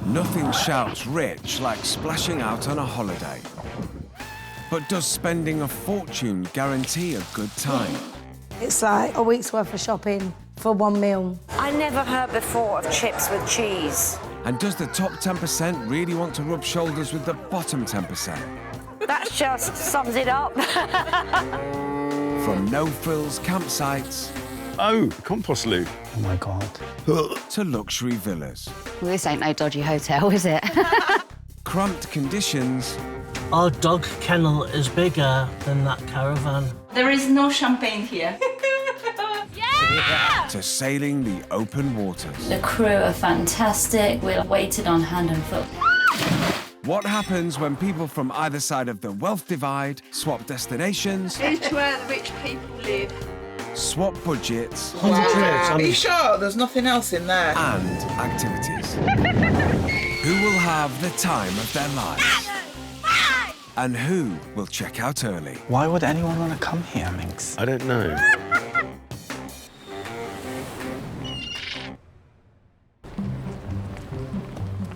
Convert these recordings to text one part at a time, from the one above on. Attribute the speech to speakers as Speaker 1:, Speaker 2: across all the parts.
Speaker 1: Nothing shouts rich like splashing out on a holiday. But does spending a fortune guarantee a good time?
Speaker 2: It's like a week's worth of shopping for one meal.
Speaker 3: I never heard before of chips with cheese.
Speaker 1: And does the top 10% really want to rub shoulders with the bottom 10%?
Speaker 3: That just sums it up.
Speaker 1: From no-frills campsites...
Speaker 4: Oh, compost loo.
Speaker 5: Oh, my God.
Speaker 1: ...to luxury villas.
Speaker 6: Well, this ain't no dodgy hotel, is it?
Speaker 1: Cramped conditions...
Speaker 7: Our dog kennel is bigger than that caravan.
Speaker 8: There is no champagne here.
Speaker 1: to sailing the open waters.
Speaker 8: The crew are fantastic. We're weighted on hand and foot.
Speaker 1: What happens when people from either side of the wealth divide swap destinations?
Speaker 9: It's where the rich people live.
Speaker 1: Swap budgets.
Speaker 9: Wow. Are you sure there's nothing else in there?
Speaker 1: And activities. Who will have the time of their lives? And who will check out early?
Speaker 5: Why would anyone want to come here, Minx?
Speaker 4: I don't know.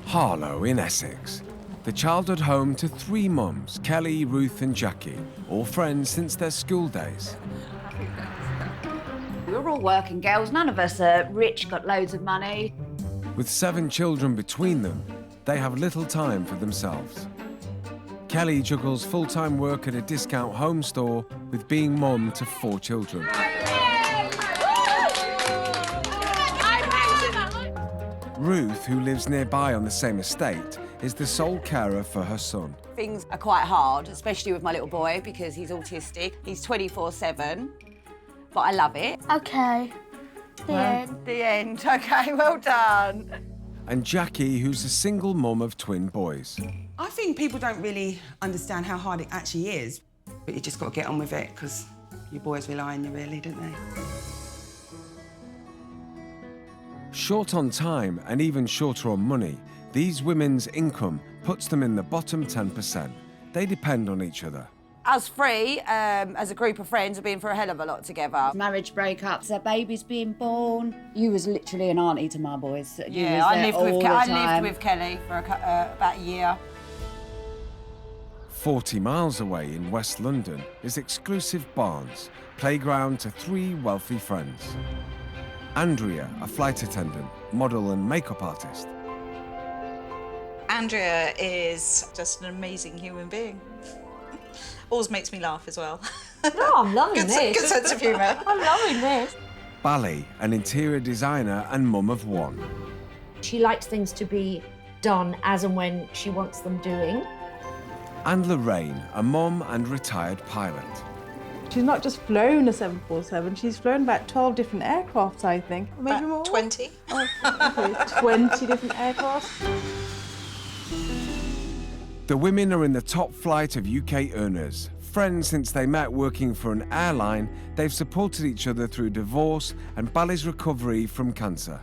Speaker 1: Harlow in Essex. The childhood home to three mums, Kelly, Ruth and Jackie, all friends since their school days.
Speaker 6: We're all working girls. None of us are rich, got loads of money.
Speaker 1: With 7 children between them, they have little time for themselves. Kelly juggles full-time work at a discount home store with being mum to 4 children. Ruth, who lives nearby on the same estate, is the sole carer for her son.
Speaker 10: Things are quite hard, especially with my little boy, because he's autistic. He's 24/7, but I love it.
Speaker 2: OK. The end.
Speaker 10: The end. OK, well done.
Speaker 1: And Jackie, who's a single mum of twin boys.
Speaker 11: I think people don't really understand how hard it actually is. But you just got to get on with it, because your boys rely on you, really, don't they?
Speaker 1: Short on time and even shorter on money, these women's income puts them in the bottom 10%. They depend on each other.
Speaker 10: Us three, as a group of friends, have been for a hell of a lot together.
Speaker 6: Marriage breakups, their babies being born. You was literally an auntie to my boys.
Speaker 10: Yeah, I lived with Kelly for about a year.
Speaker 1: 40 miles away in West London is exclusive Barnes, playground to 3 wealthy friends. Andrea, a flight attendant, model and makeup artist.
Speaker 12: Andrea is just an amazing human being. Always makes me laugh as well.
Speaker 3: No, I'm loving this.
Speaker 12: Good sense of humour.
Speaker 3: I'm loving this.
Speaker 1: Bally, an interior designer and mum of 1.
Speaker 3: She likes things to be done as and when she wants them doing.
Speaker 1: And Lorraine, a mum and retired pilot.
Speaker 13: She's not just flown a 747, she's flown about 12 different aircrafts, I think. Maybe
Speaker 12: about
Speaker 13: more?
Speaker 12: 20.
Speaker 13: Oh, okay. 20 different aircrafts.
Speaker 1: The women are in the top flight of UK earners. Friends since they met working for an airline, they've supported each other through divorce and Bally's recovery from cancer.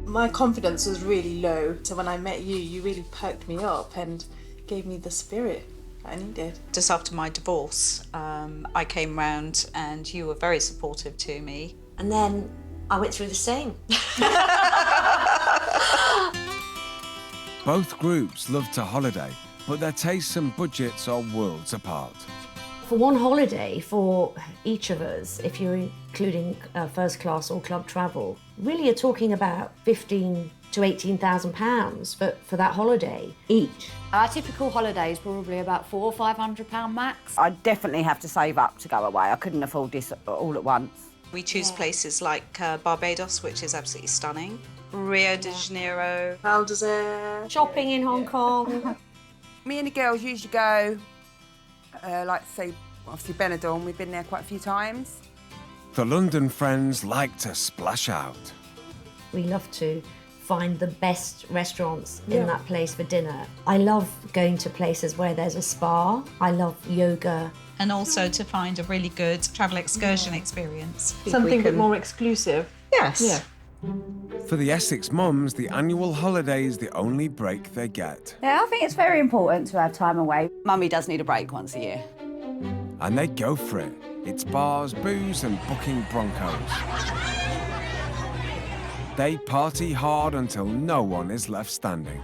Speaker 13: My confidence was really low, so when I met you, you really perked me up and gave me the spirit I needed.
Speaker 12: Just after my divorce, I came round and you were very supportive to me.
Speaker 3: And then I went through the same.
Speaker 1: Both groups love to holiday, but their tastes and budgets are worlds apart.
Speaker 3: For one holiday for each of us, if you're including first class or club travel, really you're talking about £15,000 to £18,000 for that holiday each.
Speaker 6: Our typical holiday is probably about £400 or £500 max.
Speaker 10: I definitely have to save up to go away. I couldn't afford this all at once.
Speaker 12: We choose places like Barbados, which is absolutely stunning, Rio de Janeiro,
Speaker 13: Valdezere,
Speaker 3: shopping in Hong Kong.
Speaker 11: Me and the girls usually go, like say, obviously Benidorm. We've been there quite a few times.
Speaker 1: The London friends like to splash out.
Speaker 3: We love to find the best restaurants in that place for dinner. I love going to places where there's a spa. I love yoga.
Speaker 12: and also to find a really good travel excursion experience.
Speaker 13: Something a bit more exclusive.
Speaker 12: Yes.
Speaker 13: Yeah.
Speaker 1: For the Essex mums, the annual holiday is the only break they get.
Speaker 10: Yeah, I think it's very important to have time away. Mummy does need a break once a year.
Speaker 1: And they go for it. It's bars, booze and booking Broncos. They party hard until no one is left standing.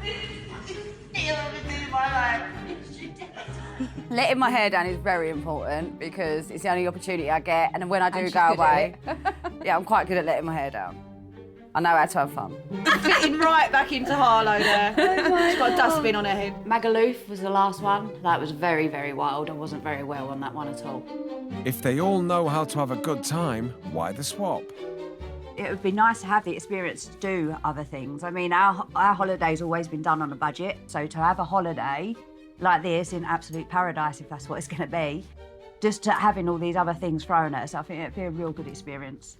Speaker 10: Letting my hair down is very important because it's the only opportunity I get, and when I do go away, yeah, I'm quite good at letting my hair down. I know how to have fun.
Speaker 12: Fitting right back into Harlow there. She's got a dustbin on her head.
Speaker 3: Magaluf was the last one. That was very, very wild. I wasn't very well on that one at all.
Speaker 1: If they all know how to have a good time, why the swap?
Speaker 6: It would be nice to have the experience to do other things. I mean, our holiday's always been done on a budget, so to have a holiday like this in absolute paradise, if that's what it's going to be, just to having all these other things thrown at us, I think it'd be a real good experience.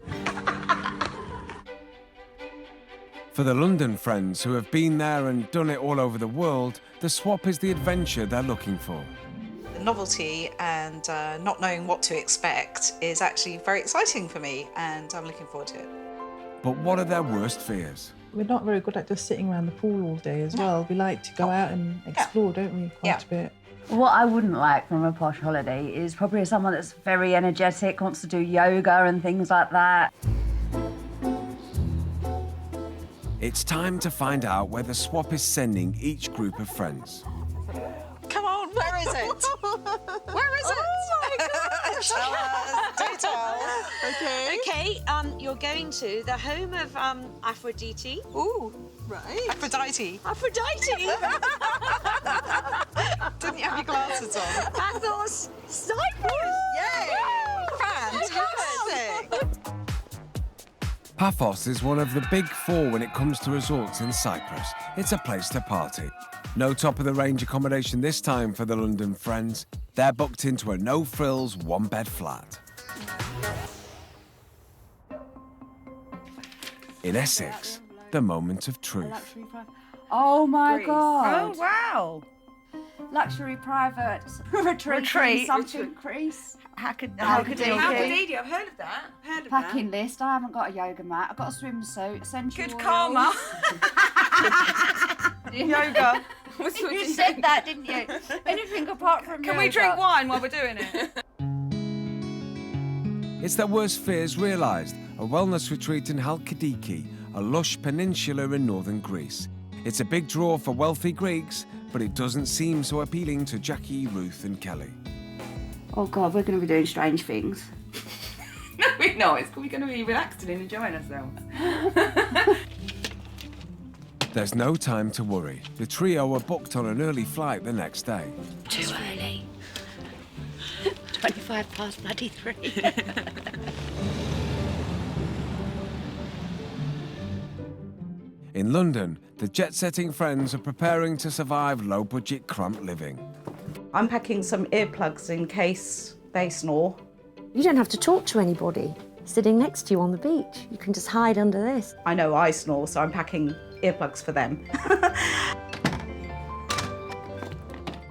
Speaker 1: For the London friends who have been there and done it all over the world, the swap is the adventure they're looking for.
Speaker 12: The novelty and not knowing what to expect is actually very exciting for me, and I'm looking forward to it.
Speaker 1: But what are their worst fears?
Speaker 13: We're not very good at just sitting around the pool all day as well. We like to go out and explore, don't we, quite a bit.
Speaker 6: What I wouldn't like from a posh holiday is probably someone that's very energetic, wants to do yoga and things like that.
Speaker 1: It's time to find out where the swap is sending each group of friends.
Speaker 12: Come on, where is it? Where is it? Oh my gosh! Tell us, do tell.
Speaker 14: Okay, you're going to the home of Aphrodite.
Speaker 12: Ooh, right. Aphrodite.
Speaker 14: Aphrodite!
Speaker 12: Didn't you have your glasses on?
Speaker 14: Pathos, Cyprus!
Speaker 12: Yay! Fantastic!
Speaker 1: Paphos is one of the big four when it comes to resorts in Cyprus. It's a place to party. No top-of-the-range accommodation this time for the London friends. They're booked into a no-frills, one-bed flat. In Essex, the moment of truth.
Speaker 6: Oh my God!
Speaker 10: Oh, wow.
Speaker 6: Luxury private retreat. Something Greece.
Speaker 10: Aggeliki.
Speaker 9: I've heard of that.
Speaker 6: Packing list. I haven't got a yoga mat. I've got a swimsuit. Essential
Speaker 10: Good
Speaker 6: oils.
Speaker 10: karma. Yoga.
Speaker 6: You said that, didn't you? Anything apart from
Speaker 10: Can
Speaker 6: yoga.
Speaker 10: we drink wine while we're doing it?
Speaker 1: It's their worst fears realised. A wellness retreat in Aggeliki, a lush peninsula in northern Greece. It's a big draw for wealthy Greeks, but it doesn't seem so appealing to Jackie, Ruth and Kelly.
Speaker 6: Oh God, we're going to be doing strange things.
Speaker 11: No, we're not. We're going to be relaxing and enjoying ourselves.
Speaker 1: There's no time to worry. The trio are booked on an early flight the next day.
Speaker 3: Too early. 25 past bloody 3.
Speaker 1: In London, the jet-setting friends are preparing to survive low-budget cramped living.
Speaker 10: I'm packing some earplugs in case they snore.
Speaker 3: You don't have to talk to anybody sitting next to you on the beach. You can just hide under this.
Speaker 10: I know I snore, so I'm packing earplugs for them.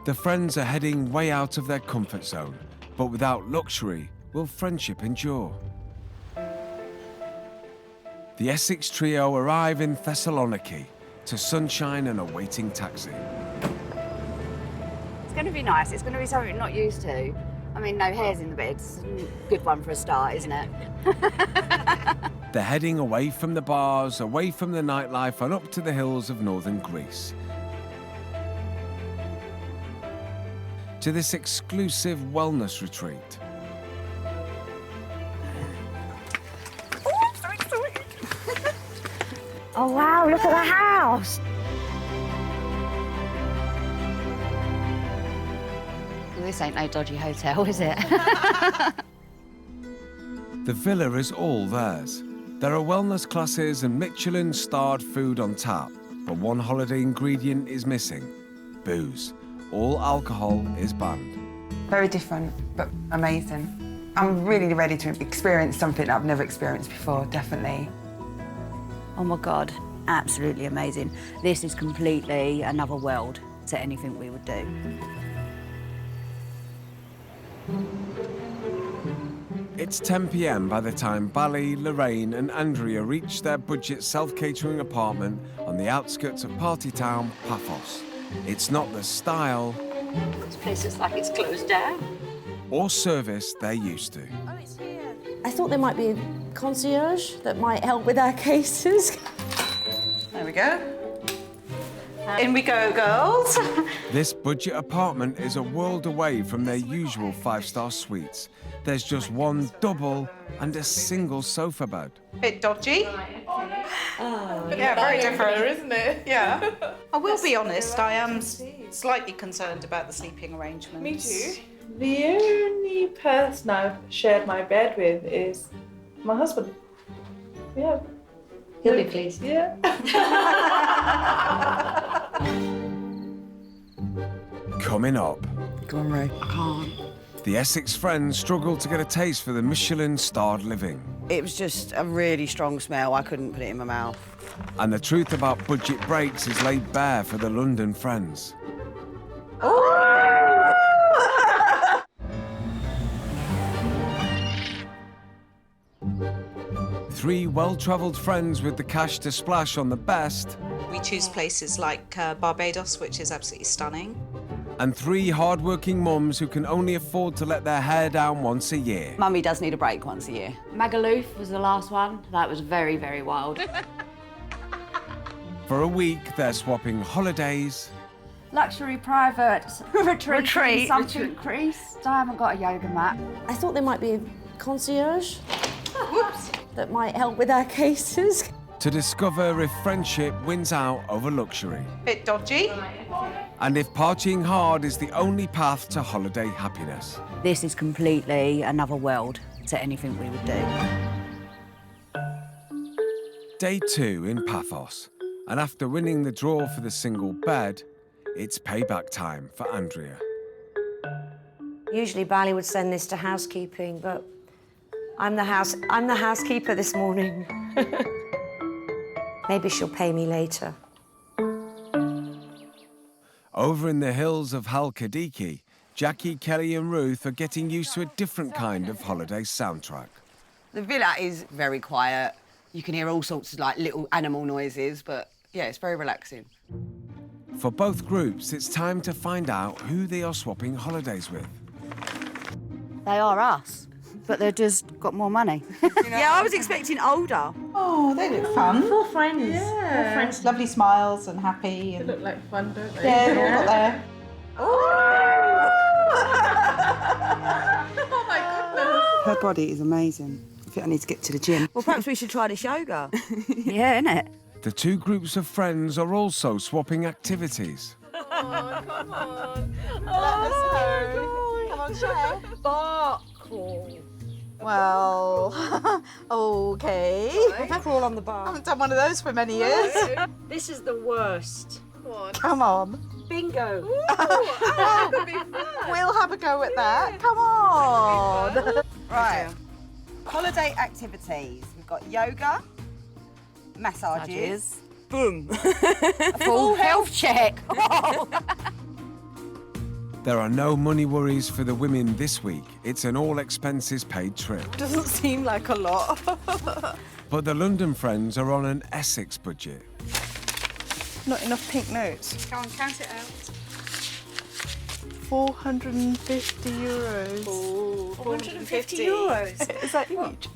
Speaker 1: The friends are heading way out of their comfort zone, but without luxury, will friendship endure? The Essex trio arrive in Thessaloniki to sunshine and a waiting taxi.
Speaker 6: It's going to be nice. It's going to be something we're not used to. I mean, no hairs in the bed. It's a good one for a start, isn't it?
Speaker 1: They're heading away from the bars, away from the nightlife, and up to the hills of northern Greece. To this exclusive wellness retreat.
Speaker 3: Oh wow, look at the house!
Speaker 6: This ain't no dodgy hotel, is it?
Speaker 1: The villa is all theirs. There are wellness classes and Michelin-starred food on tap, but one holiday ingredient is missing: booze. All alcohol is banned.
Speaker 11: Very different, but amazing. I'm really ready to experience something that I've never experienced before, definitely.
Speaker 6: Oh my God, absolutely amazing. This is completely another world to anything we would do.
Speaker 1: It's 10 p.m. by the time Bally, Lorraine and Andrea reach their budget self-catering apartment on the outskirts of party town, Paphos. It's not the style
Speaker 3: This place looks like it's closed down.
Speaker 1: or service they're used to.
Speaker 14: Oh, it's here.
Speaker 3: I thought there might be a concierge that might help with our cases.
Speaker 12: There we go. In we go, girls.
Speaker 1: This budget apartment is a world away from their usual 5-star suites. There's just one double and a single sofa bed.
Speaker 12: Bit dodgy. Yeah, very different, isn't it? Yeah. I will be honest, I am slightly concerned about the sleeping arrangements.
Speaker 13: Me too. The only person I've shared my bed with is my husband. Yeah.
Speaker 3: He'll be pleased.
Speaker 13: Yeah.
Speaker 1: Coming up.
Speaker 10: Go on, Ray. I can't.
Speaker 1: The Essex friends struggled to get a taste for the Michelin-starred living.
Speaker 10: It was just a really strong smell. I couldn't put it in my mouth.
Speaker 1: And the truth about budget breaks is laid bare for the London friends. Three well-travelled friends with the cash to splash on the best.
Speaker 12: We choose places like Barbados, which is absolutely stunning.
Speaker 1: And three hard-working mums who can only afford to let their hair down once a year.
Speaker 10: Mummy does need a break once a year.
Speaker 8: Magaluf was the last one. That was very, very wild.
Speaker 1: For a week, they're swapping holidays,
Speaker 6: Luxury private retreat. Something crease. I haven't got a yoga mat.
Speaker 3: I thought there might be a concierge that might help with our cases.
Speaker 1: to discover if friendship wins out over luxury.
Speaker 12: Bit dodgy.
Speaker 1: And if partying hard is the only path to holiday happiness.
Speaker 6: This is completely another world to anything we would do.
Speaker 1: Day 2 in Paphos. And after winning the draw for the single bed, it's payback time for Andrea.
Speaker 2: Usually Bali would send this to housekeeping, but I'm the housekeeper this morning. Maybe she'll pay me later.
Speaker 1: Over in the hills of Aggeliki, Jackie, Kelly and Ruth are getting used to a different kind of holiday soundtrack.
Speaker 10: The villa is very quiet. You can hear all sorts of like little animal noises, but yeah, it's very relaxing.
Speaker 1: For both groups, it's time to find out who they are swapping holidays with.
Speaker 6: They are us, but they've just got more money. Yeah, I was expecting older.
Speaker 12: Oh, they look fun.
Speaker 13: Four friends.
Speaker 12: Yeah. Four friends, lovely smiles and happy. And...
Speaker 13: They look like fun, don't they?
Speaker 12: Yeah, they've all got there.
Speaker 13: Oh my goodness.
Speaker 11: Her body is amazing. I think I need to get to the gym.
Speaker 6: Well, perhaps we should try this yoga. Yeah, innit?
Speaker 1: The two groups of friends are also swapping activities.
Speaker 13: Oh, come on. Oh, come on, share.
Speaker 12: Sparkle. Well, okay.
Speaker 13: Crawl on the bar.
Speaker 12: I haven't done one of those for many years.
Speaker 14: This is the worst.
Speaker 12: Come on.
Speaker 14: Bingo.
Speaker 12: That'd be fun. We'll have a go at that. Come on.
Speaker 10: Right. Holiday activities. We've got yoga, massages.
Speaker 6: Boom. A full health check.
Speaker 1: There are no money worries for the women this week. It's an all-expenses-paid trip.
Speaker 12: Doesn't seem like a lot.
Speaker 1: But the London friends are on an Essex budget.
Speaker 13: Not enough pink notes.
Speaker 12: Go on, count it out.
Speaker 13: 450 euros.
Speaker 12: Oh,
Speaker 13: 450 euros. Is that each?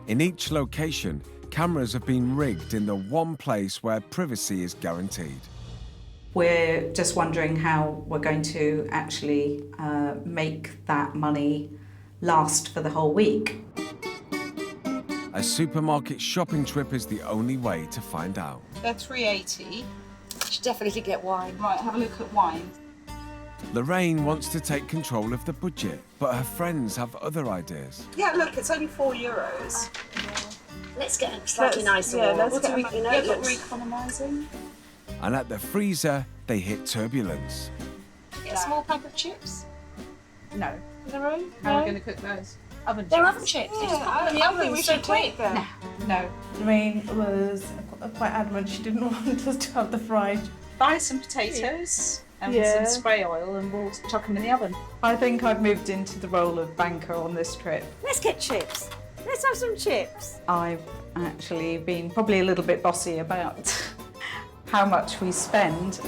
Speaker 1: In each location, cameras have been rigged in the one place where privacy is guaranteed.
Speaker 12: We're just wondering how we're going to actually make that money last for the whole week.
Speaker 1: A supermarket shopping trip is the only way to find out.
Speaker 12: They're 380.
Speaker 14: Should definitely get wine.
Speaker 12: Right, have a look at wine.
Speaker 1: Lorraine wants to take control of the budget, but her friends have other ideas.
Speaker 12: Yeah, look, it's only €4.
Speaker 14: Let's get a slightly nicer one.
Speaker 12: Let's
Speaker 14: What
Speaker 12: get
Speaker 14: do we,
Speaker 12: but we're economising.
Speaker 1: And at the freezer, they hit turbulence.
Speaker 12: Get a small pack of chips? No.
Speaker 13: Their own?
Speaker 12: How are we going to cook those? Oven
Speaker 14: They're
Speaker 12: chips.
Speaker 14: oven chips.
Speaker 12: I think we should take them. No.
Speaker 13: Lorraine was quite adamant she didn't want us to have the fried.
Speaker 12: Buy some potatoes and
Speaker 13: Yeah.
Speaker 12: some spray oil and we'll chuck them in the oven.
Speaker 13: I think I've moved into the role of banker on this trip.
Speaker 14: Let's get chips. Let's have some chips.
Speaker 12: I've actually been probably a little bit bossy about how much we spend.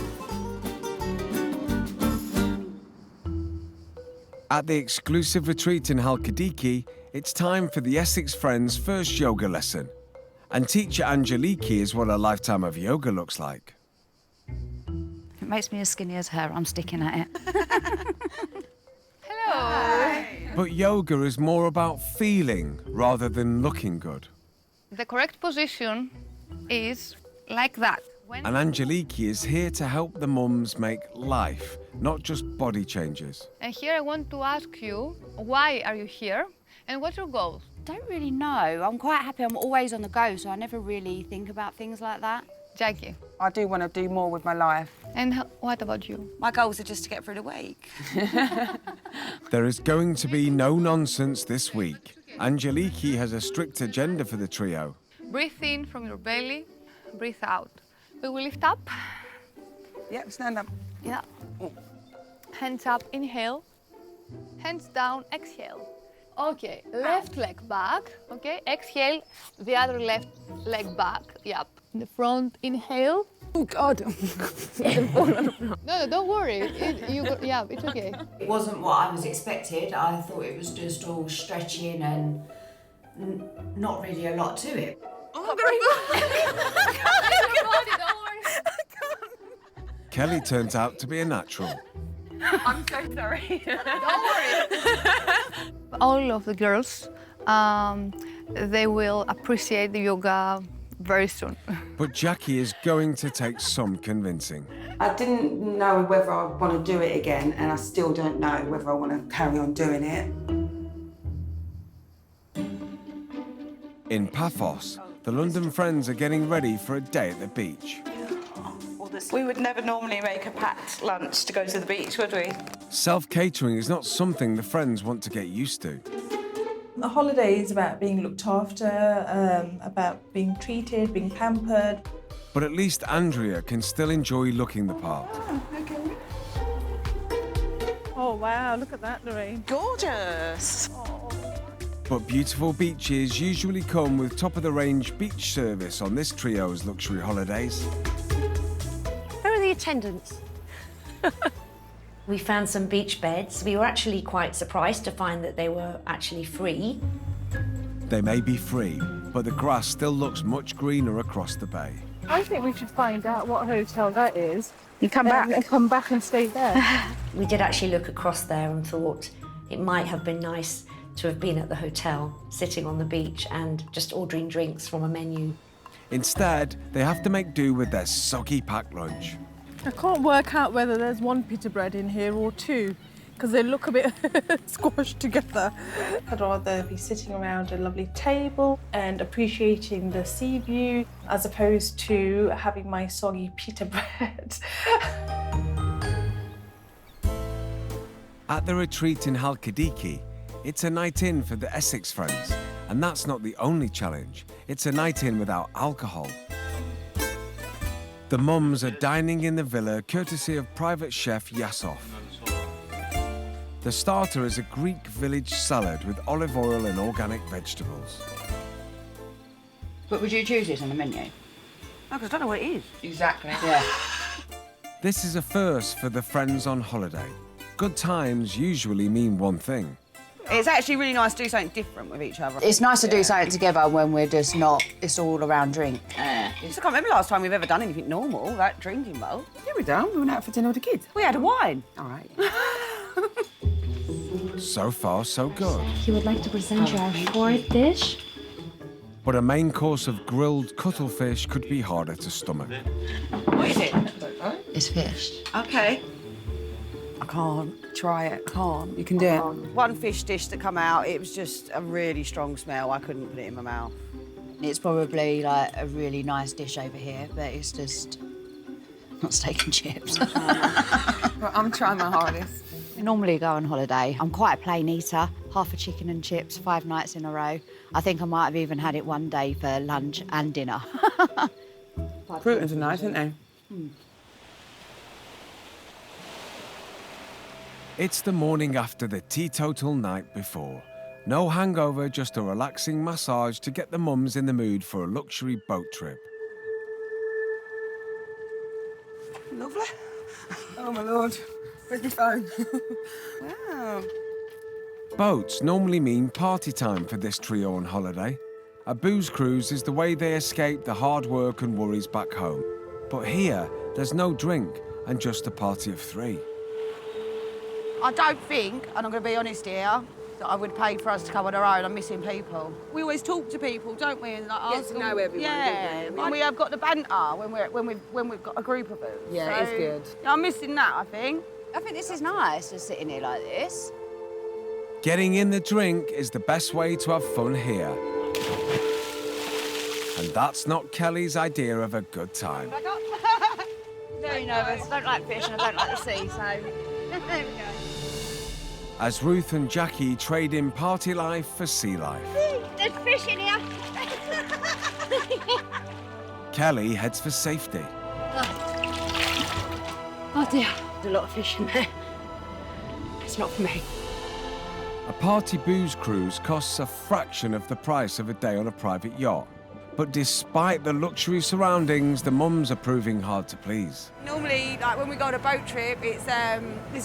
Speaker 1: At the exclusive retreat in Halkidiki, it's time for the Essex Friends' first yoga lesson. And teacher Angeliki is what a lifetime of yoga looks like.
Speaker 6: It makes me as skinny as her. I'm sticking at it.
Speaker 14: Hello.
Speaker 9: Hi.
Speaker 1: But yoga is more about feeling rather than looking good.
Speaker 14: The correct position is like that.
Speaker 1: And Angeliki is here to help the mums make life, not just body changes.
Speaker 14: And here I want to ask you, why are you here and what's your goal?
Speaker 6: Don't really know. I'm quite happy. I'm always on the go, so I never really think about things like that.
Speaker 14: Jackie.
Speaker 11: I do want to do more with my life.
Speaker 14: And what about you?
Speaker 10: My goals are just to get through the week.
Speaker 1: There is going to be no nonsense this week. Angeliki has a strict agenda for the trio.
Speaker 14: Breathe in from your belly, breathe out. We will lift up.
Speaker 11: Yep, stand up.
Speaker 14: Yeah. Hands up, inhale. Hands down, exhale. Okay, left leg back. Okay, exhale, the other left leg back. Yep. In the front, inhale.
Speaker 10: Oh, God.
Speaker 14: No, don't worry. Yeah, it's okay.
Speaker 6: It wasn't what I was expected. I thought it was just all stretching and not really a lot to it.
Speaker 1: Kelly turns out to be a natural.
Speaker 9: I'm so sorry.
Speaker 14: Don't worry. All of the girls, they will appreciate the yoga very soon.
Speaker 1: But Jackie is going to take some convincing.
Speaker 11: I didn't know whether I want to do it again, and I still don't know whether I want to carry on doing it.
Speaker 1: In Paphos, the London Friends are getting ready for a day at the beach.
Speaker 12: We would never normally make a packed lunch to go to the beach, would we?
Speaker 1: Self-catering is not something the Friends want to get used to.
Speaker 13: A holiday is about being looked after, about being treated, being pampered.
Speaker 1: But at least Andrea can still enjoy looking the part.
Speaker 13: Oh, wow, look at that, Lorraine.
Speaker 12: Gorgeous.
Speaker 1: But beautiful beaches usually come with top-of-the-range beach service on this trio's luxury holidays.
Speaker 2: Where are the attendants? We found some beach beds. We were actually quite surprised to find that they were actually free.
Speaker 1: They may be free, but the grass still looks much greener across the bay.
Speaker 13: I think we should find out what hotel that is.
Speaker 12: You come back.
Speaker 13: And come back and stay there.
Speaker 2: We did actually look across there and thought it might have been nice to have been at the hotel, sitting on the beach and just ordering drinks from a menu.
Speaker 1: Instead, they have to make do with their soggy packed lunch.
Speaker 13: I can't work out whether there's one pita bread in here or two, because they look a bit squashed together. I'd rather be sitting around a lovely table and appreciating the sea view, as opposed to having my soggy pita bread.
Speaker 1: At the retreat in Halkidiki, it's a night in for the Essex Friends. And that's not the only challenge. It's a night in without alcohol. The mums are dining in the villa courtesy of private chef Yasov. The starter is a Greek village salad with olive oil and organic vegetables.
Speaker 6: But would you choose it on the menu?
Speaker 10: No, because I don't know what it is.
Speaker 9: Exactly.
Speaker 6: Yeah.
Speaker 1: This is a first for the Friends on holiday. Good times usually mean one thing.
Speaker 10: It's actually really nice to do something different with each other.
Speaker 6: It's nice to do something together when we're just not, it's all around drink.
Speaker 10: I can't remember last time we've ever done anything normal, like drinking bowl.
Speaker 11: Yeah, we done. We went out for dinner with the kids.
Speaker 10: We had a wine.
Speaker 11: All right.
Speaker 1: So far, so good.
Speaker 3: He would like to present you our fourth dish.
Speaker 1: But a main course of grilled cuttlefish could be harder to stomach.
Speaker 10: What is it?
Speaker 6: It's fish.
Speaker 10: Okay. I can't. Try it. Can't. You can do it. One fish dish that come out, it was just a really strong smell. I couldn't put it in my mouth.
Speaker 6: It's probably like a really nice dish over here, but it's just not steak and chips.
Speaker 11: Well, I'm trying my hardest.
Speaker 6: I normally go on holiday. I'm quite a plain eater. Half a chicken and chips, 5 nights in a row. I think I might have even had it one day for lunch and dinner.
Speaker 11: Croutons are nice, aren't they?
Speaker 1: It's the morning after the teetotal night before. No hangover, just a relaxing massage to get the mums in the mood for a luxury boat trip.
Speaker 11: Lovely. Oh, my Lord. Where's my phone? Wow.
Speaker 1: Boats normally mean party time for this trio on holiday. A booze cruise is the way they escape the hard work and worries back home. But here, there's no drink and just a party of 3.
Speaker 10: I don't think, and I'm going to be honest here, that I would pay for us to come on our own. I'm missing people. We always talk to people, don't we? And like,
Speaker 15: Get to know everyone,
Speaker 10: yeah,
Speaker 15: don't we?
Speaker 10: and we have got the banter when we've got a group of us.
Speaker 15: Yeah, it's good.
Speaker 10: I'm missing that, I think. I think this is nice, just sitting here like this.
Speaker 1: Getting in the drink is the best way to have fun here. And that's not Kelly's idea of a good time.
Speaker 6: Very nervous. I don't like fish and I don't like the sea, so there we go.
Speaker 1: As Ruth and Jackie trade in party life for sea life.
Speaker 6: There's fish in here.
Speaker 1: Kelly heads for safety.
Speaker 2: Oh dear, there's a lot of fish in there. It's not for me.
Speaker 1: A party booze cruise costs a fraction of the price of a day on a private yacht. But despite the luxury surroundings, the mums are proving hard to please.
Speaker 10: Normally, like when we go on a boat trip, it's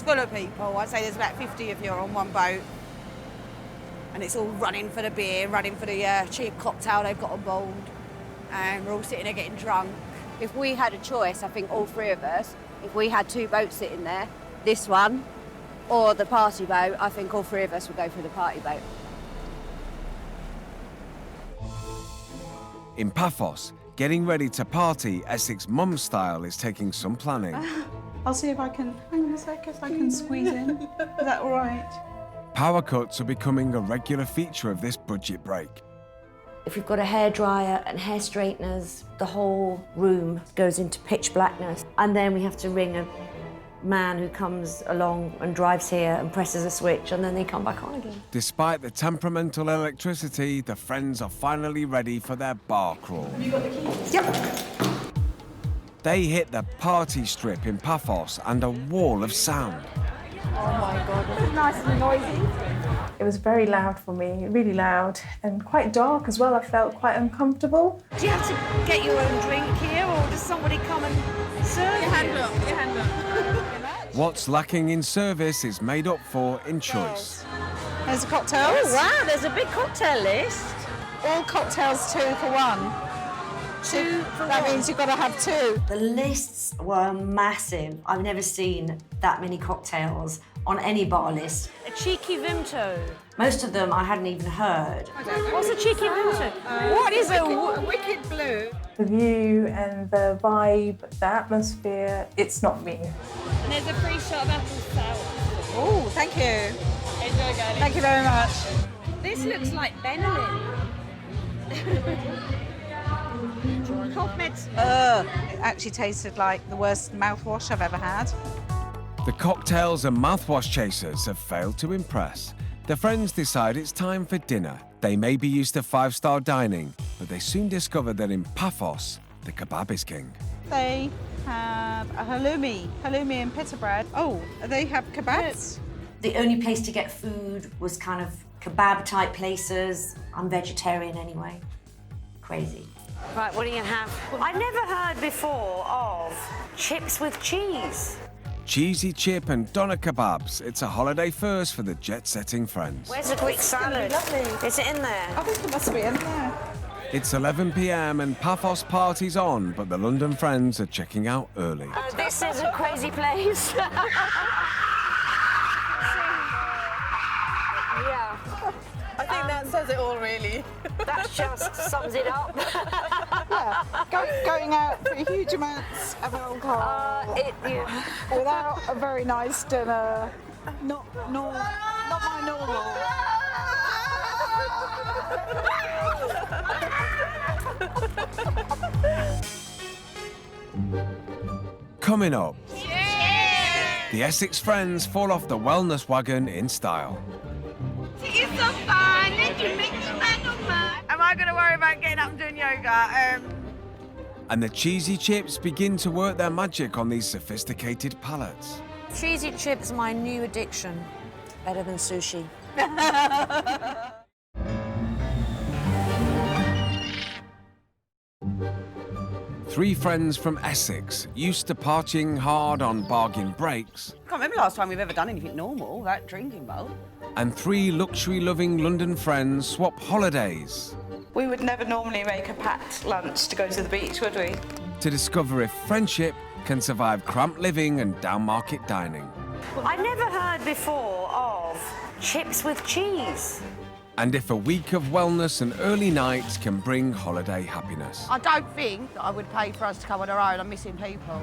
Speaker 10: full of people. I'd say there's about 50 of you on one boat. And it's all running for the beer, running for the cheap cocktail they've got on board. And we're all sitting there getting drunk. If we had a choice, I think all 3 of us, if we had 2 boats sitting there, this one or the party boat, I think all 3 of us would go for the party boat.
Speaker 1: In Paphos, getting ready to party Essex mum style is taking some planning.
Speaker 12: I'll see if I can, hang on a sec, if I can squeeze in. Is that all right?
Speaker 1: Power cuts are becoming a regular feature of this budget break.
Speaker 3: If we've got a hairdryer and hair straighteners, the whole room goes into pitch blackness. And then we have to ring a man who comes along and drives here and presses a switch, and then they come back on again.
Speaker 1: Despite the temperamental electricity, the friends are finally ready for their bar crawl.
Speaker 12: Have you got the keys?
Speaker 3: Yep.
Speaker 1: They hit the party strip in Paphos and a wall of sound.
Speaker 12: Oh my God, this is nice and noisy. It was very loud for me, really loud, and quite dark as well. I felt quite uncomfortable.
Speaker 2: Do you have to get your own drink here, or does somebody come and serve you?
Speaker 12: Your hand up.
Speaker 1: What's lacking in service is made up for in choice.
Speaker 12: There's a cocktail.
Speaker 2: Oh wow, there's a big cocktail list.
Speaker 12: All cocktails 2 for 1.
Speaker 2: 2 for
Speaker 12: That
Speaker 2: 1.
Speaker 12: means you've got to have 2.
Speaker 3: The lists were massive. I've never seen that many cocktails on any bar list.
Speaker 2: A cheeky Vimto.
Speaker 3: Most of them I hadn't even heard.
Speaker 2: What's a cheeky Vimto? What is a
Speaker 12: wicked blue? The view and the vibe, the atmosphere, it's not me.
Speaker 14: And there's a free shot of apple sour.
Speaker 12: Oh, thank you.
Speaker 14: Enjoy, guys.
Speaker 12: Thank you very much.
Speaker 2: This looks like Benelin. Cough meds.
Speaker 12: It actually tasted like the worst mouthwash I've ever had.
Speaker 1: The cocktails and mouthwash chasers have failed to impress. The friends decide it's time for dinner. They may be used to 5-star dining, but they soon discover that in Paphos, the kebab is king.
Speaker 12: They have a halloumi and pita bread. Oh, they have kebabs?
Speaker 3: The only place to get food was kind of kebab-type places. I'm vegetarian anyway. Crazy.
Speaker 2: Right, what are you gonna have? I've never heard before of chips with cheese.
Speaker 1: Cheesy chip and doner kebabs. It's a holiday first for the jet-setting friends.
Speaker 2: Where's the Greek salad?
Speaker 12: Lovely.
Speaker 2: Is it in there?
Speaker 12: I think it must be in there.
Speaker 1: It's 11 p.m. and Paphos party's on, but the London friends are checking out early.
Speaker 2: This is a crazy place. Yeah.
Speaker 12: I think that says it all, really.
Speaker 2: That just sums it up.
Speaker 12: Yeah, going out for huge amounts of alcohol without a very nice dinner. Not my normal.
Speaker 1: Coming up, the Essex friends fall off the wellness wagon in style.
Speaker 10: It's so fun. Am I going to worry about getting up and doing yoga?
Speaker 1: And the cheesy chips begin to work their magic on these sophisticated palates.
Speaker 2: Cheesy chips, my new addiction. Better than sushi.
Speaker 1: Three friends from Essex, used to partying hard on bargain breaks.
Speaker 10: I can't remember last time we've ever done anything normal without drinking bowl.
Speaker 1: And three luxury-loving London friends swap holidays.
Speaker 12: We would never normally make a packed lunch to go to the beach, would we?
Speaker 1: To discover if friendship can survive cramped living and down-market dining.
Speaker 2: I never heard before of chips with cheese.
Speaker 1: And if a week of wellness and early nights can bring holiday happiness.
Speaker 10: I don't think that I would pay for us to come on our own. I'm missing people.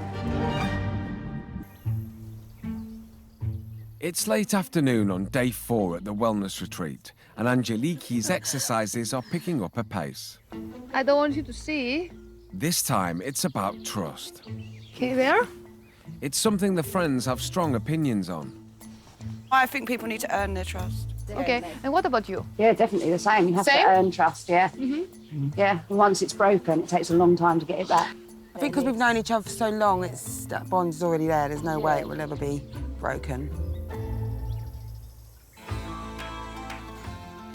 Speaker 1: It's late afternoon on day 4 at the wellness retreat, and Angeliki's exercises are picking up a pace.
Speaker 14: I don't want you to see.
Speaker 1: This time, it's about trust.
Speaker 14: Okay, there.
Speaker 1: It's something the friends have strong opinions on.
Speaker 10: I think people need to earn their trust.
Speaker 14: Okay, and what about you?
Speaker 6: Yeah, definitely the same. You have to earn trust, yeah. Yeah, and once it's broken, it takes a long time to get it back.
Speaker 11: I think because we've known each other for so long, that bond's already there. There's no way it will ever be broken.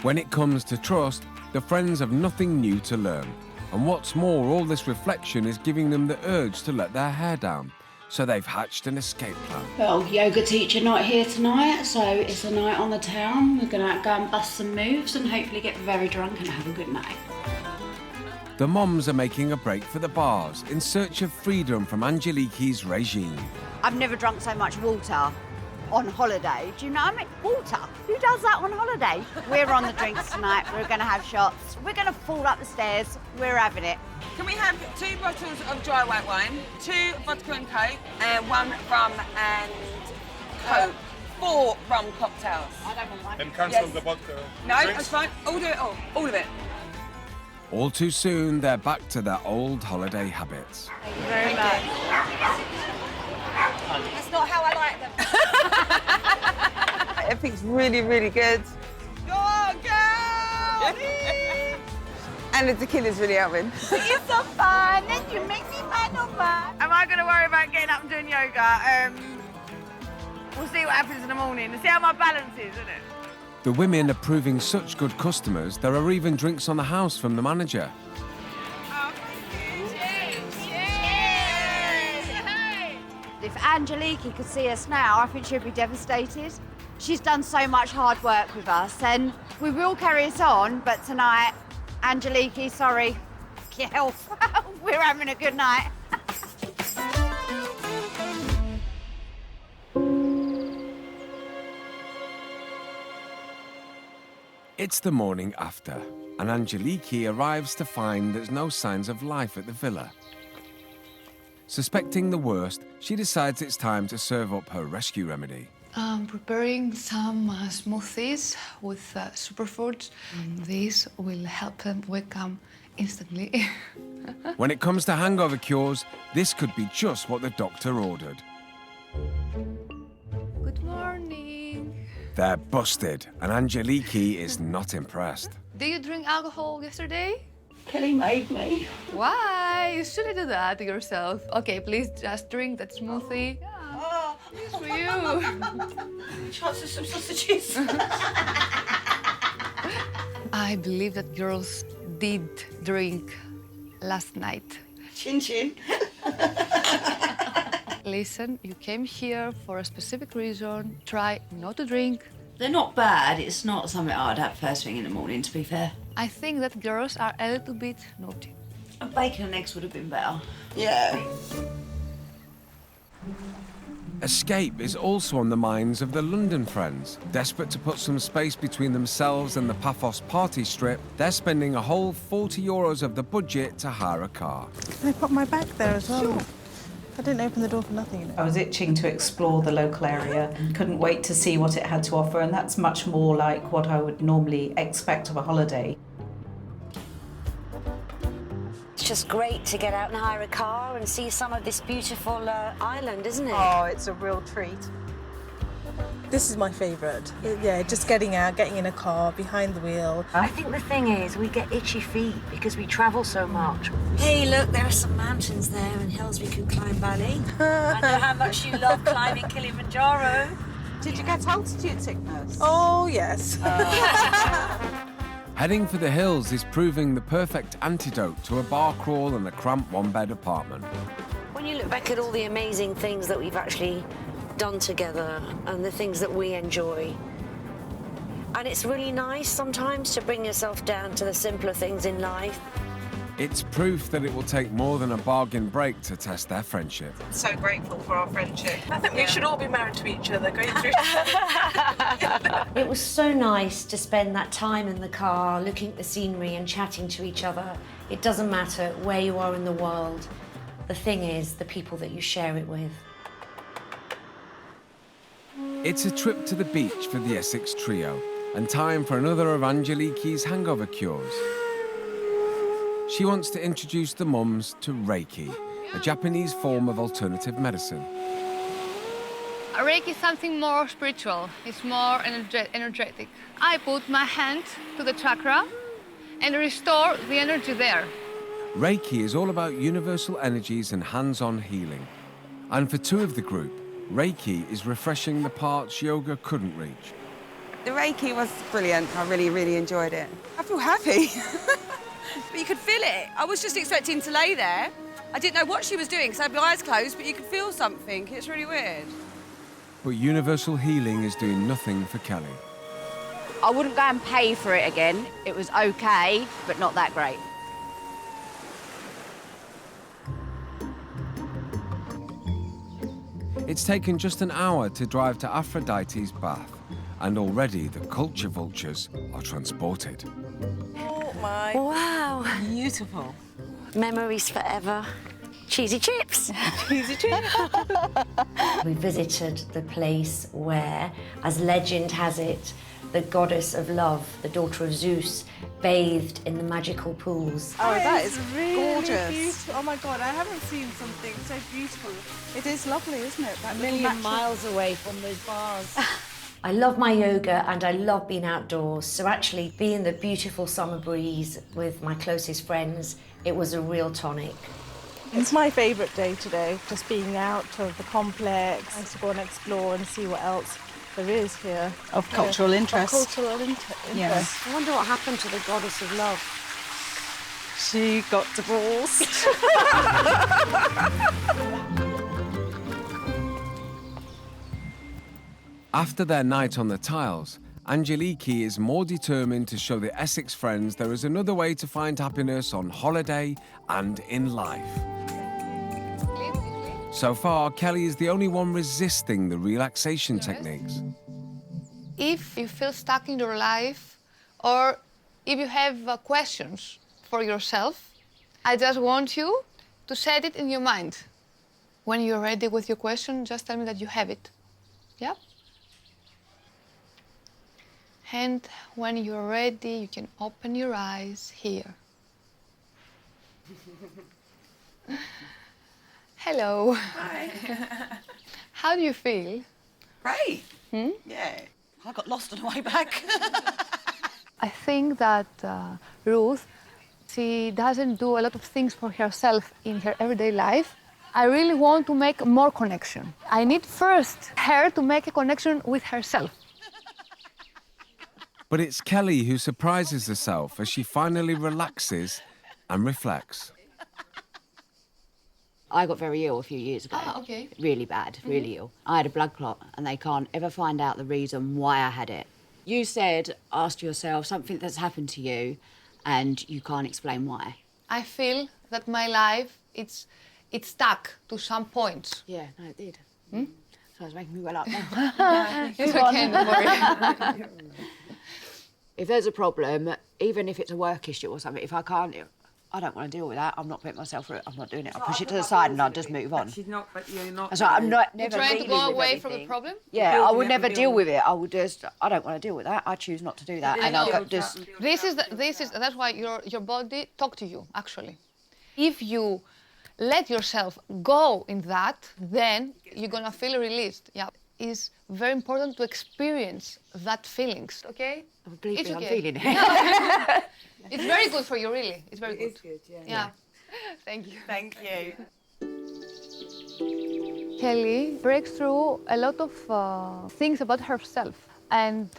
Speaker 1: When it comes to trust, the friends have nothing new to learn. And what's more, all this reflection is giving them the urge to let their hair down. So they've hatched an escape plan.
Speaker 8: Well, yoga teacher not here tonight, so it's a night on the town. We're going to go and bust some moves and hopefully get very drunk and have a good night.
Speaker 1: The moms are making a break for the bars in search of freedom from Angeliki's regime.
Speaker 6: I've never drunk so much water on holiday. Do you know what I mean? Water. Who does that on holiday? We're on the drinks tonight. We're going to have shots. We're going to fall up the stairs. We're having it.
Speaker 11: Can we have 2 bottles of dry white wine, 2 vodka and coke, and 1 rum and coke, 4 rum cocktails?
Speaker 6: I don't want one.
Speaker 4: And cancel the vodka.
Speaker 11: No,
Speaker 4: drinks?
Speaker 11: that's fine. I'll do it all of it.
Speaker 1: All too soon, they're back to their old holiday habits.
Speaker 14: Thank you very much.
Speaker 10: That's not how I like them.
Speaker 11: Everything's really, really good. Go on, girl! And the tequila's really helping.
Speaker 10: It's so fun, and you make me fun no fun. Am I going to worry about getting up and doing yoga? We'll see what happens in the morning. See how my balance is, isn't it?
Speaker 1: The women are proving such good customers, there are even drinks on the house from the manager.
Speaker 6: If Angeliki could see us now, I think she'd be devastated. She's done so much hard work with us, and we will carry it on, but tonight, Angeliki, sorry, your health. We're having a good night.
Speaker 1: It's the morning after, and Aggeliki arrives to find there's no signs of life at the villa. Suspecting the worst, she decides it's time to serve up her rescue remedy.
Speaker 14: I'm preparing some smoothies with superfoods. This will help them wake up instantly.
Speaker 1: When it comes to hangover cures, this could be just what the doctor ordered.
Speaker 14: Good morning.
Speaker 1: They're busted, and Aggeliki is not impressed.
Speaker 14: Did you drink alcohol yesterday?
Speaker 8: Kelly made me.
Speaker 14: Why? You shouldn't do that to yourself. Okay, please just drink that smoothie. It's for you.
Speaker 10: Shots of some sausages.
Speaker 14: I believe that girls did drink last night.
Speaker 8: Chin chin.
Speaker 14: Listen, you came here for a specific reason. Try not to drink.
Speaker 8: They're not bad. It's not something I'd have first thing in the morning, to be fair.
Speaker 14: I think that girls are a little bit naughty.
Speaker 8: A bacon and eggs would have been better.
Speaker 11: Yeah.
Speaker 1: Escape is also on the minds of the London friends. Desperate to put some space between themselves and the Paphos party strip, they're spending a whole €40 of the budget to hire a car.
Speaker 13: Can I put my bag there as well? Sure. I didn't open the door for nothing. You know.
Speaker 15: I was itching to explore the local area, couldn't wait to see what it had to offer, and that's much more like what I would normally expect of a holiday.
Speaker 2: It's just great to get out and hire a car and see some of this beautiful island, isn't it?
Speaker 12: Oh, it's a real treat.
Speaker 13: This is my favourite. Yeah, just getting out, getting in a car, behind the wheel.
Speaker 2: I think the thing is, we get itchy feet because we travel so much. Hey, look, there are some mountains there and hills we could climb, Bali. I know how much you love climbing Kilimanjaro.
Speaker 12: Did you get altitude sickness?
Speaker 13: Oh, yes.
Speaker 1: Heading for the hills is proving the perfect antidote to a bar crawl and a cramped one-bed apartment.
Speaker 3: When you look back at all the amazing things that we've actually done together and the things that we enjoy, and it's really nice sometimes to bring yourself down to the simpler things in life.
Speaker 1: It's proof that it will take more than a bargain break to test their friendship.
Speaker 9: I'm so grateful for our friendship.
Speaker 13: I think we should all be married to each other, going through.
Speaker 3: It was so nice to spend that time in the car, looking at the scenery and chatting to each other. It doesn't matter where you are in the world. The thing is, the people that you share it with.
Speaker 1: It's a trip to the beach for the Essex trio, and time for another of Angeliki's hangover cures. She wants to introduce the mums to Reiki, a Japanese form of alternative medicine.
Speaker 14: Reiki is something more spiritual. It's more energetic. I put my hand to the chakra and restore the energy there.
Speaker 1: Reiki is all about universal energies and hands-on healing. And for two of the group, Reiki is refreshing the parts yoga couldn't reach.
Speaker 11: The Reiki was brilliant. I really, really enjoyed it. I feel happy.
Speaker 10: But you could feel it. I was just expecting to lay there. I didn't know what she was doing because I had my eyes closed, but you could feel something. It's really weird.
Speaker 1: But universal healing is doing nothing for Kelly.
Speaker 6: I wouldn't go and pay for it again. It was okay, but not that great.
Speaker 1: It's taken just an hour to drive to Aphrodite's bath, and already the culture vultures are transported.
Speaker 13: Oh my.
Speaker 3: Wow.
Speaker 9: Beautiful.
Speaker 3: Memories forever. Cheesy chips.
Speaker 13: Cheesy chips.
Speaker 3: We visited the place where, as legend has it, the goddess of love, the daughter of Zeus, bathed in the magical pools.
Speaker 12: Oh, that is
Speaker 13: really
Speaker 12: gorgeous.
Speaker 13: Beautiful. Oh my God, I haven't seen something so beautiful.
Speaker 12: It is lovely, isn't it? That
Speaker 2: A million miles away from those bars.
Speaker 3: I love my yoga and I love being outdoors, so actually being in the beautiful summer breeze with my closest friends, it was a real tonic.
Speaker 13: It's my favourite day today, just being out of the complex. I used to go and explore and see what else there is here.
Speaker 15: Of cultural interest.
Speaker 13: Of cultural interest.
Speaker 15: Yeah.
Speaker 3: I wonder what happened to the goddess of love.
Speaker 12: She got divorced.
Speaker 1: After their night on the tiles, Angeliki is more determined to show the Essex friends there is another way to find happiness on holiday and in life. So far, Kelly is the only one resisting the relaxation techniques.
Speaker 14: If you feel stuck in your life or if you have questions for yourself, I just want you to set it in your mind. When you're ready with your question, just tell me that you have it. Yeah? And when you're ready, you can open your eyes here. Hello.
Speaker 9: Hi.
Speaker 14: How do you feel?
Speaker 9: Great. Yeah. I got lost on the way back.
Speaker 14: I think that Ruth, she doesn't do a lot of things for herself in her everyday life. I really want to make more connection. I need first her to make a connection with herself.
Speaker 1: But it's Kelly who surprises herself as she finally relaxes and reflects.
Speaker 6: I got very ill a few years ago.
Speaker 14: Ah, okay.
Speaker 6: Really bad, really ill. I had a blood clot and they can't ever find out the reason why I had it. You said, ask yourself something that's happened to you and you can't explain why.
Speaker 14: I feel that my life, it's stuck to some point.
Speaker 6: Yeah, no, it did. So it's making me well up now.
Speaker 14: It's okay, don't worry.
Speaker 6: If there's a problem, even if it's a work issue or something, if I can't, I don't want to deal with that. I'm not putting myself through it. I'm not doing it. I'll push it to the side and I'll just move on.
Speaker 11: She's not, but you're not.
Speaker 6: So I'm not
Speaker 14: You're
Speaker 6: never
Speaker 14: trying to
Speaker 6: dealing
Speaker 14: go
Speaker 6: with
Speaker 14: away
Speaker 6: anything.
Speaker 14: from the problem?
Speaker 6: Yeah, I would never deal with it. I would just, I don't want to deal with that. I choose not to do that. And I'll just.
Speaker 14: That's why your body talks to you, actually. If you let yourself go in that, then you're gonna feel released. Yeah, it's very important to experience that feelings. Okay?
Speaker 6: Believe
Speaker 14: It's
Speaker 6: me,
Speaker 14: okay.
Speaker 6: I'm feeling it.
Speaker 14: It's very good for you, really. It's very good.
Speaker 11: It's good, yeah.
Speaker 14: Yeah. Thank you.
Speaker 11: Thank you.
Speaker 14: Kelly breaks through a lot of things about herself, and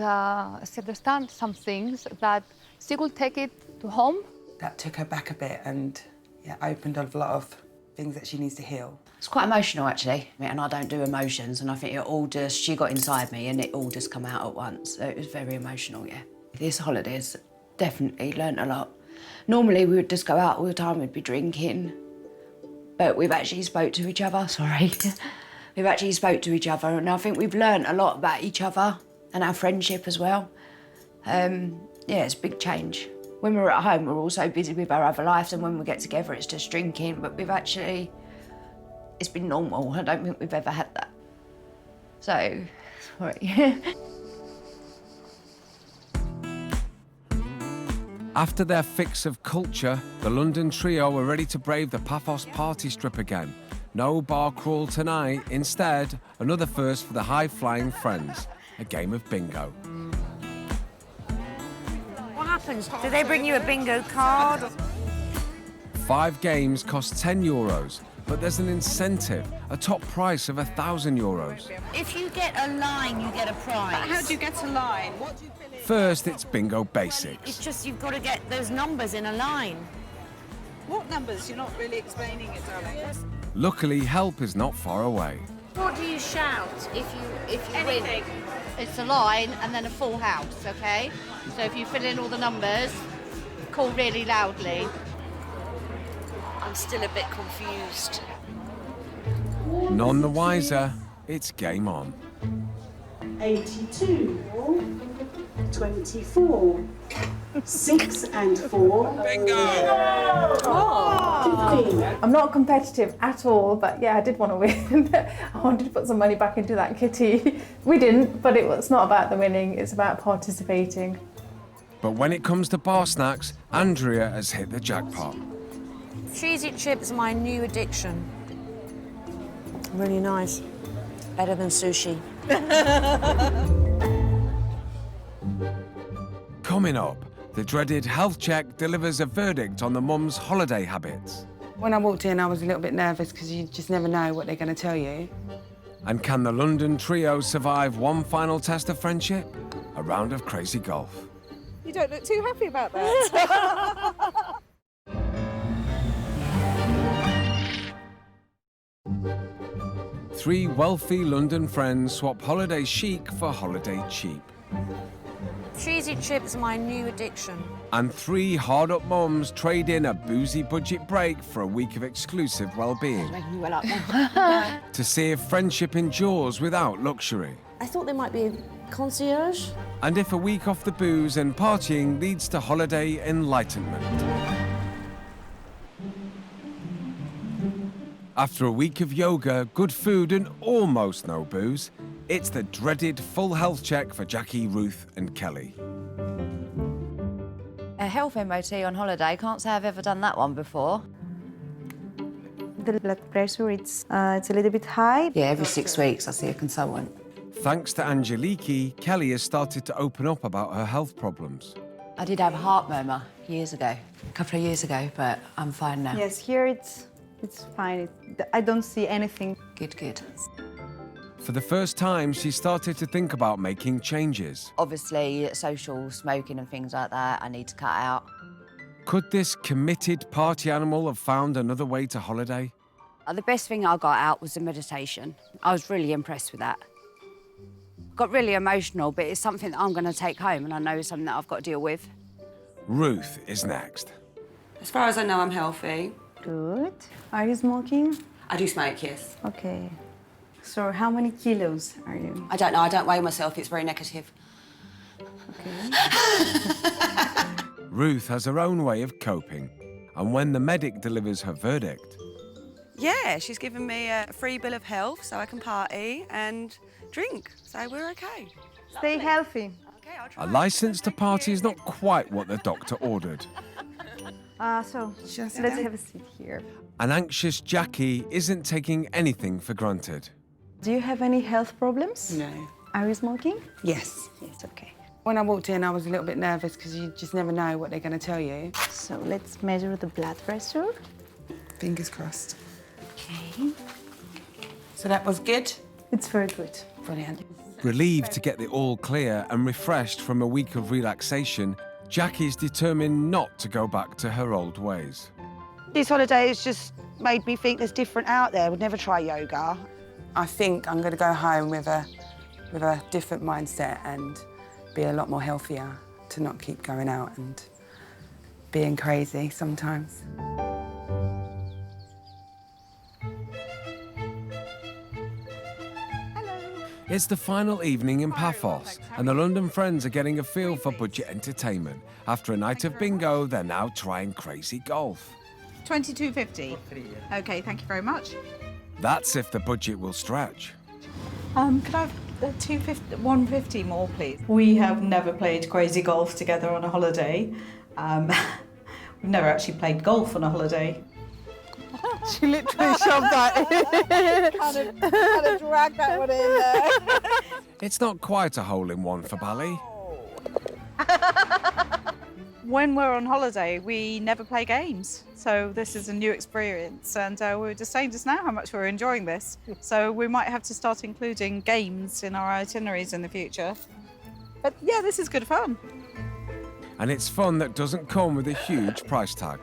Speaker 14: she understands some things that she could take it to home.
Speaker 9: That took her back a bit and opened a lot of things that she needs to heal.
Speaker 16: It's quite emotional, actually, and I don't do emotions, and I think she got inside me and it all just come out at once. So it was very emotional, yeah. This holidays definitely learnt a lot. Normally we would just go out all the time, we'd be drinking, but we've actually spoke to each other, sorry. We've actually spoke to each other, and I think we've learnt a lot about each other and our friendship as well. It's a big change. When we're at home, we're all so busy with our other lives, and when we get together, it's just drinking, but it's been normal. I don't think we've ever had that. So, sorry.
Speaker 1: After their fix of culture, the London trio were ready to brave the Paphos party strip again. No bar crawl tonight. Instead, another first for the high-flying friends, a game of bingo.
Speaker 2: What happens? Do they bring you a bingo card?
Speaker 1: 5 games cost €10, but there's an incentive, a top price of €1,000.
Speaker 2: If you get a line, you get a prize.
Speaker 12: How do you get a line? What do you fill in?
Speaker 1: First, it's bingo basics.
Speaker 2: It's just you've got to get those numbers in a line.
Speaker 12: What numbers? You're not really explaining it, darling.
Speaker 1: Luckily, help is not far away.
Speaker 17: What do you shout if you
Speaker 12: Anything.
Speaker 17: win? It's a line and then a full house, okay? So if you fill in all the numbers, call really loudly.
Speaker 2: I'm still a bit confused.
Speaker 1: None the wiser, it's game on.
Speaker 18: 82, 24, 6 and 4.
Speaker 1: Bingo!
Speaker 18: 15.
Speaker 13: I'm not competitive at all, but yeah, I did want to win. I wanted to put some money back into that kitty. We didn't, but it's not about the winning, it's about participating.
Speaker 1: But when it comes to bar snacks, Andrea has hit the jackpot.
Speaker 2: Cheesy chips are my new addiction. Really nice. Better than sushi.
Speaker 1: Coming up, the dreaded health check delivers a verdict on the mum's holiday habits.
Speaker 9: When I walked in, I was a little bit nervous because you just never know what they're going to tell you.
Speaker 1: And can the London trio survive one final test of friendship? A round of crazy golf.
Speaker 12: You don't look too happy about that.
Speaker 1: 3 wealthy London friends swap holiday chic for holiday cheap.
Speaker 2: Cheesy chips are my new addiction.
Speaker 1: And 3 hard-up mums trade in a boozy budget break for a week of exclusive well-being.
Speaker 2: Making you well up now.
Speaker 1: To see if friendship endures without luxury.
Speaker 2: I thought there might be a concierge.
Speaker 1: And if a week off the booze and partying leads to holiday enlightenment. After a week of yoga, good food and almost no booze, it's the dreaded full health check for Jackie, Ruth and Kelly.
Speaker 6: A health MOT on holiday, can't say I've ever done that one before.
Speaker 19: The blood pressure, it's a little bit high.
Speaker 16: Yeah, every 6 weeks I see a consultant.
Speaker 1: Thanks to Aggeliki, Kelly has started to open up about her health problems.
Speaker 16: I did have a heart murmur years ago, a couple of years ago, but I'm fine now.
Speaker 19: Yes, here it's fine. I don't see anything.
Speaker 16: Good, good.
Speaker 1: For the first time, she started to think about making changes.
Speaker 16: Obviously, social smoking and things like that, I need to cut out.
Speaker 1: Could this committed party animal have found another way to holiday?
Speaker 6: The best thing I got out was the meditation. I was really impressed with that. Got really emotional, but it's something that I'm going to take home, and I know it's something that I've got to deal with.
Speaker 1: Ruth is next.
Speaker 9: As far as I know, I'm healthy.
Speaker 19: Good. Are you smoking?
Speaker 9: I do smoke, yes.
Speaker 19: Okay. So how many kilos are you?
Speaker 9: I don't know, I don't weigh myself, it's very negative.
Speaker 1: Ruth has her own way of coping. And when the medic delivers her verdict...
Speaker 9: Yeah, she's given me a free bill of health so I can party and drink, so we're okay.
Speaker 19: Stay healthy.
Speaker 9: Okay, I'll try.
Speaker 1: A licence to party is not quite what the doctor ordered.
Speaker 19: So let's have a seat here.
Speaker 1: An anxious Jackie isn't taking anything for granted.
Speaker 19: Do you have any health problems?
Speaker 9: No.
Speaker 19: Are you smoking?
Speaker 9: Yes.
Speaker 19: Yes, okay.
Speaker 9: When I walked in, I was a little bit nervous because you just never know what they're going to tell you.
Speaker 19: So let's measure the blood pressure.
Speaker 9: Fingers crossed.
Speaker 19: Okay.
Speaker 9: So that was good?
Speaker 19: It's very good.
Speaker 9: Brilliant.
Speaker 1: Relieved to get the all clear and refreshed from a week of relaxation, Jackie's determined not to go back to her old ways.
Speaker 10: This holiday has just made me think there's different out there. I would never try yoga.
Speaker 9: I think I'm going to go home with a different mindset and be a lot more healthier, to not keep going out and being crazy sometimes.
Speaker 1: It's the final evening in Paphos, and the London friends are getting a feel for budget entertainment. After a night of bingo, they're now trying crazy golf.
Speaker 12: $22.50. Okay, thank you very much.
Speaker 1: That's if the budget will stretch.
Speaker 15: Can I have $150 more, please? We have never played crazy golf together on a holiday. We've never actually played golf on a holiday.
Speaker 12: She literally shoved that in. kind of dragged that one in there.
Speaker 1: It's not quite a hole-in-one for Bally.
Speaker 12: When we're on holiday, we never play games. So this is a new experience. And we were just saying just now how much we're enjoying this. So we might have to start including games in our itineraries in the future. But yeah, this is good fun.
Speaker 1: And it's fun that doesn't come with a huge price tag.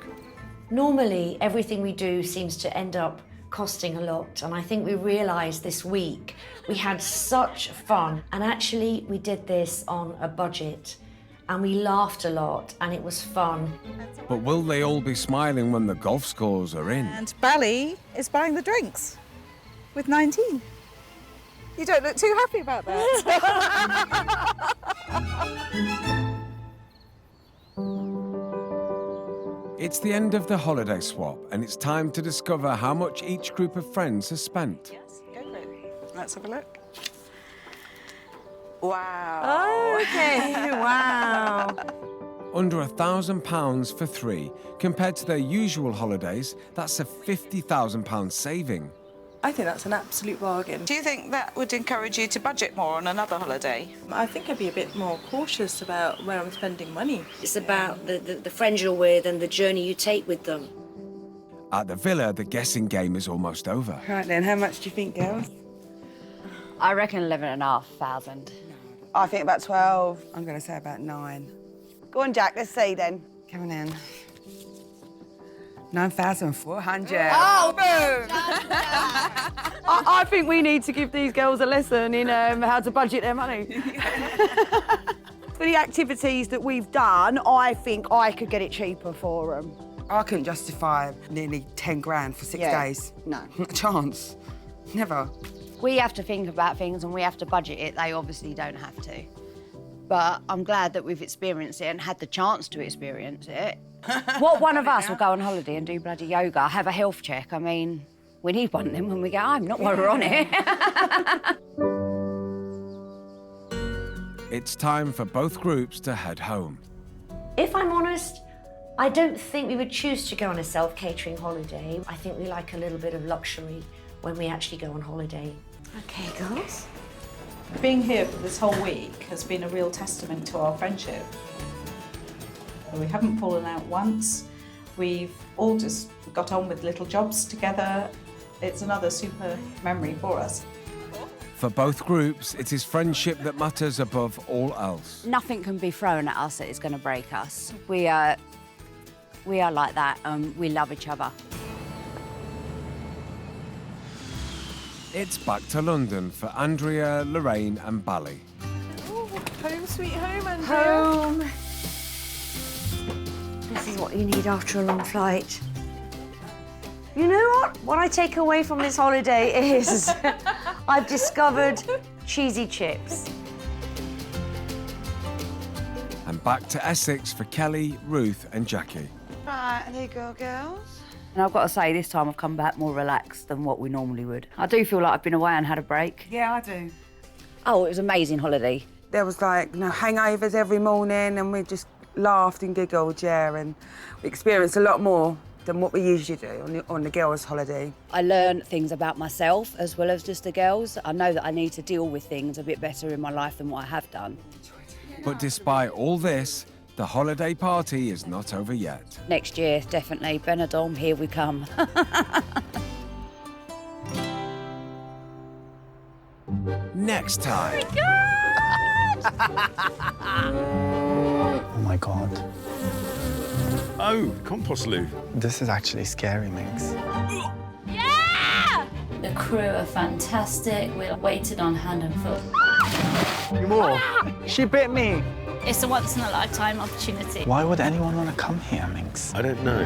Speaker 2: Normally, everything we do seems to end up costing a lot, and I think we realised this week we had such fun, and actually we did this on a budget, and we laughed a lot, and it was fun.
Speaker 1: But will they all be smiling when the golf scores are in?
Speaker 12: And Bally is buying the drinks with 19. You don't look too happy about that.
Speaker 1: It's the end of the holiday swap, and it's time to discover how much each group of friends has spent.
Speaker 12: Yes, go for it. Let's have a look.
Speaker 10: Wow.
Speaker 2: Oh, okay, wow.
Speaker 1: Under £1,000 for three. Compared to their usual holidays, that's a £50,000 saving.
Speaker 9: I think that's an absolute bargain.
Speaker 12: Do you think that would encourage you to budget more on another holiday?
Speaker 13: I think I'd be a bit more cautious about where I'm spending money.
Speaker 2: It's about the friends you're with and the journey you take with them.
Speaker 1: At the villa, the guessing game is almost over.
Speaker 9: Right then, how much do you think, girls?
Speaker 6: I reckon 11,500.
Speaker 10: I think about 12.
Speaker 9: I'm going to say about 9.
Speaker 10: Go on, Jack, let's see then.
Speaker 9: Coming in. 9,400.
Speaker 10: Oh, boom! I think we need to give these girls a lesson in how to budget their money. For the activities that we've done, I think I could get it cheaper for them.
Speaker 9: I couldn't justify nearly 10 grand for 6 days.
Speaker 10: No.
Speaker 9: Not a chance. Never.
Speaker 6: We have to think about things and we have to budget it. They obviously don't have to. But I'm glad that we've experienced it and had the chance to experience it. What one of us will go on holiday and do bloody yoga, have a health check? I mean, we need one of them when we get home, not while we're on it.
Speaker 1: It's time for both groups to head home.
Speaker 2: If I'm honest, I don't think we would choose to go on a self-catering holiday. I think we like a little bit of luxury when we actually go on holiday. Okay, girls.
Speaker 15: Being here for this whole week has been a real testament to our friendship. We haven't fallen out once. We've all just got on with little jobs together. It's another super memory for us.
Speaker 1: For both groups, it is friendship that matters above all else.
Speaker 6: Nothing can be thrown at us that is going to break us. We are like that, and we love each other.
Speaker 1: It's back to London for Andrea, Lorraine and Bally.
Speaker 13: Oh, home sweet home, Andrea.
Speaker 2: Home. This is what you need after a long flight. You know what? What I take away from this holiday is I've discovered cheesy chips.
Speaker 1: And back to Essex for Kelly, Ruth and Jackie.
Speaker 10: Right, there you go, girls.
Speaker 6: And I've got to say, this time I've come back more relaxed than what we normally would. I do feel like I've been away and had a break.
Speaker 9: Yeah, I do.
Speaker 6: Oh, it was an amazing holiday.
Speaker 9: There was like hangovers every morning and we just laughed and giggled, yeah, and we experienced a lot more than what we usually do on the girls' holiday.
Speaker 6: I learned things about myself as well as just the girls. I know that I need to deal with things a bit better in my life than what I have done.
Speaker 1: But despite all this, the holiday party is not over yet.
Speaker 6: Next year, definitely. Benidorm, here we come.
Speaker 1: Next time.
Speaker 5: Oh my my God.
Speaker 4: Oh, compost loo.
Speaker 5: This is actually scary, Minx.
Speaker 20: The crew are fantastic. We're waited on hand and foot.
Speaker 5: More. She bit me.
Speaker 20: It's a once-in-a-lifetime opportunity.
Speaker 5: Why would anyone want to come here, Minx?
Speaker 4: I don't know.